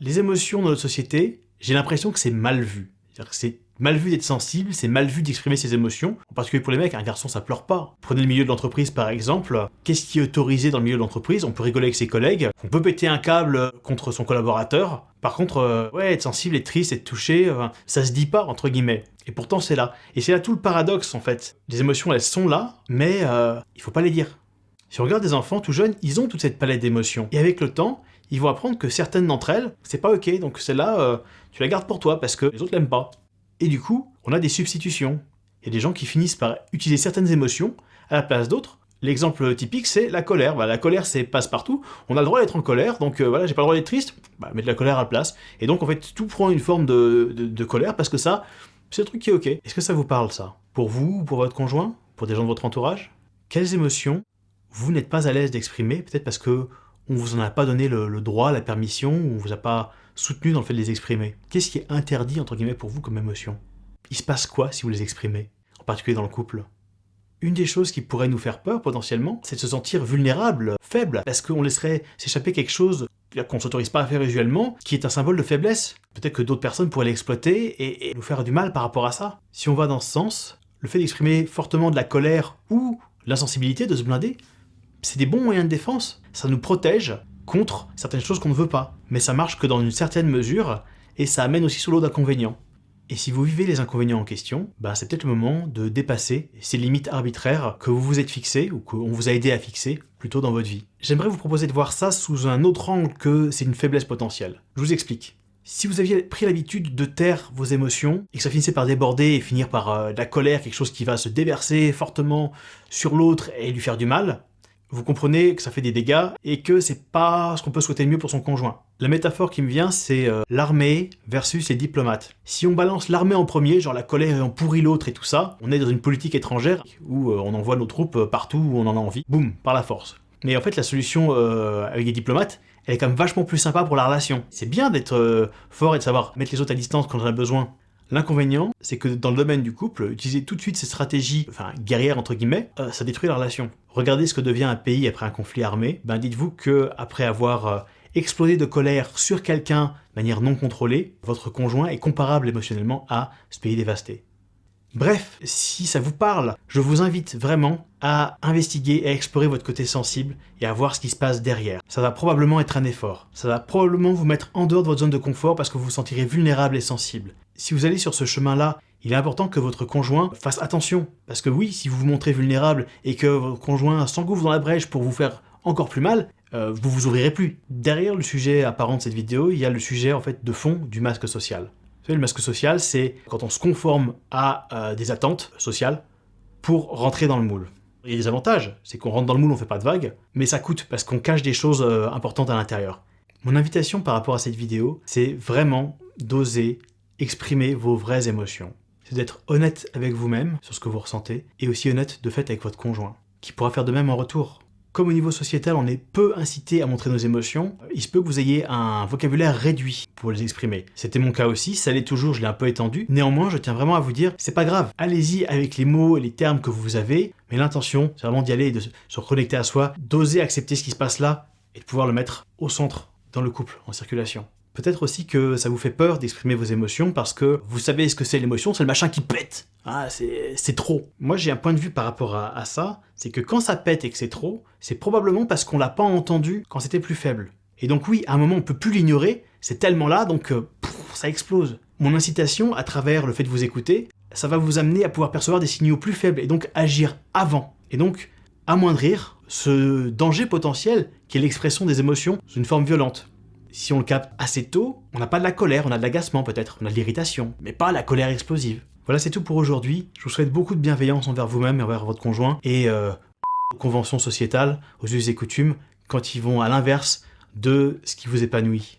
Les émotions dans notre société, j'ai l'impression que c'est mal vu. C'est-à-dire que c'est mal vu d'être sensible, c'est mal vu d'exprimer ses émotions. En particulier pour les mecs, un garçon ça pleure pas. Prenez le milieu de l'entreprise par exemple. Qu'est-ce qui est autorisé dans le milieu de l'entreprise? On peut rigoler avec ses collègues, on peut péter un câble contre son collaborateur. Par contre, ouais, être sensible, être triste, être touché, ça se dit pas, entre guillemets. Et pourtant c'est là. Et c'est là tout le paradoxe en fait. Les émotions elles sont là, mais il faut pas les dire. Si on regarde des enfants tout jeunes, ils ont toute cette palette d'émotions. Et avec le temps, ils vont apprendre que certaines d'entre elles, c'est pas ok, donc celle-là, tu la gardes pour toi parce que les autres l'aiment pas. Et du coup, on a des substitutions. Il y a des gens qui finissent par utiliser certaines émotions à la place d'autres. L'exemple typique, c'est la colère. La colère, c'est passe-partout. On a le droit d'être en colère, donc voilà, j'ai pas le droit d'être triste, mets de la colère à la place. Et donc, en fait, tout prend une forme de colère parce que ça, c'est le truc qui est ok. Est-ce que ça vous parle, ça? Pour vous ou pour votre conjoint? Pour des gens de votre entourage? Quelles émotions vous n'êtes pas à l'aise d'exprimer? Peut-être parce que on vous en a pas donné le droit, la permission, ou on vous a pas soutenu dans le fait de les exprimer. Qu'est-ce qui est interdit, entre guillemets, pour vous comme émotion? Il se passe quoi si vous les exprimez? En particulier dans le couple. Une des choses qui pourrait nous faire peur, potentiellement, c'est de se sentir vulnérable, faible, parce qu'on laisserait s'échapper quelque chose qu'on ne s'autorise pas à faire usuellement, qui est un symbole de faiblesse. Peut-être que d'autres personnes pourraient l'exploiter et nous faire du mal par rapport à ça. Si on va dans ce sens, le fait d'exprimer fortement de la colère ou l'insensibilité, de se blinder, c'est des bons moyens de défense. Ça nous protège contre certaines choses qu'on ne veut pas. Mais ça marche que dans une certaine mesure, et ça amène aussi son lot d'inconvénients. Et si vous vivez les inconvénients en question, c'est peut-être le moment de dépasser ces limites arbitraires que vous vous êtes fixées, ou qu'on vous a aidé à fixer, plutôt dans votre vie. J'aimerais vous proposer de voir ça sous un autre angle que c'est une faiblesse potentielle. Je vous explique. Si vous aviez pris l'habitude de taire vos émotions, et que ça finissait par déborder et finir par de la colère, quelque chose qui va se déverser fortement sur l'autre et lui faire du mal, vous comprenez que ça fait des dégâts et que c'est pas ce qu'on peut souhaiter le mieux pour son conjoint. La métaphore qui me vient, c'est l'armée versus les diplomates. Si on balance l'armée en premier, genre la colère et on pourrit l'autre et tout ça, on est dans une politique étrangère où on envoie nos troupes partout où on en a envie, boum, par la force. Mais en fait, la solution avec les diplomates, elle est quand même vachement plus sympa pour la relation. C'est bien d'être fort et de savoir mettre les autres à distance quand on en a besoin. L'inconvénient, c'est que dans le domaine du couple, utiliser tout de suite ces stratégies, guerrières entre guillemets, ça détruit la relation. Regardez ce que devient un pays après un conflit armé. Dites-vous que après avoir explosé de colère sur quelqu'un de manière non contrôlée, votre conjoint est comparable émotionnellement à ce pays dévasté. Bref, si ça vous parle, je vous invite vraiment à investiguer et à explorer votre côté sensible et à voir ce qui se passe derrière. Ça va probablement être un effort. Ça va probablement vous mettre en dehors de votre zone de confort parce que vous vous sentirez vulnérable et sensible. Si vous allez sur ce chemin-là, il est important que votre conjoint fasse attention. Parce que oui, si vous vous montrez vulnérable et que votre conjoint s'engouffre dans la brèche pour vous faire encore plus mal, vous vous ouvrirez plus. Derrière le sujet apparent de cette vidéo, il y a le sujet en fait de fond du masque social. Vous savez, le masque social, c'est quand on se conforme à des attentes sociales pour rentrer dans le moule. Il y a des avantages, c'est qu'on rentre dans le moule, on fait pas de vagues, mais ça coûte parce qu'on cache des choses importantes à l'intérieur. Mon invitation par rapport à cette vidéo, c'est vraiment d'oser exprimer vos vraies émotions. C'est d'être honnête avec vous-même sur ce que vous ressentez, et aussi honnête de fait avec votre conjoint, qui pourra faire de même en retour. Comme au niveau sociétal, on est peu incité à montrer nos émotions, il se peut que vous ayez un vocabulaire réduit pour les exprimer. C'était mon cas aussi, ça l'est toujours, je l'ai un peu étendu. Néanmoins, je tiens vraiment à vous dire, c'est pas grave. Allez-y avec les mots et les termes que vous avez, mais l'intention, c'est vraiment d'y aller et de se reconnecter à soi, d'oser accepter ce qui se passe là, et de pouvoir le mettre au centre, dans le couple, en circulation. Peut-être aussi que ça vous fait peur d'exprimer vos émotions parce que vous savez ce que c'est l'émotion, c'est le machin qui pète. C'est trop. Moi j'ai un point de vue par rapport à ça, c'est que quand ça pète et que c'est trop, c'est probablement parce qu'on l'a pas entendu quand c'était plus faible. Et donc oui, à un moment on peut plus l'ignorer, c'est tellement là, donc ça explose. Mon incitation, à travers le fait de vous écouter, ça va vous amener à pouvoir percevoir des signaux plus faibles et donc agir avant. Et donc amoindrir ce danger potentiel qui est l'expression des émotions sous une forme violente. Si on le capte assez tôt, on n'a pas de la colère, on a de l'agacement peut-être, on a de l'irritation, mais pas la colère explosive. Voilà, c'est tout pour aujourd'hui. Je vous souhaite beaucoup de bienveillance envers vous-même et envers votre conjoint, et aux conventions sociétales, aux us et coutumes, quand ils vont à l'inverse de ce qui vous épanouit.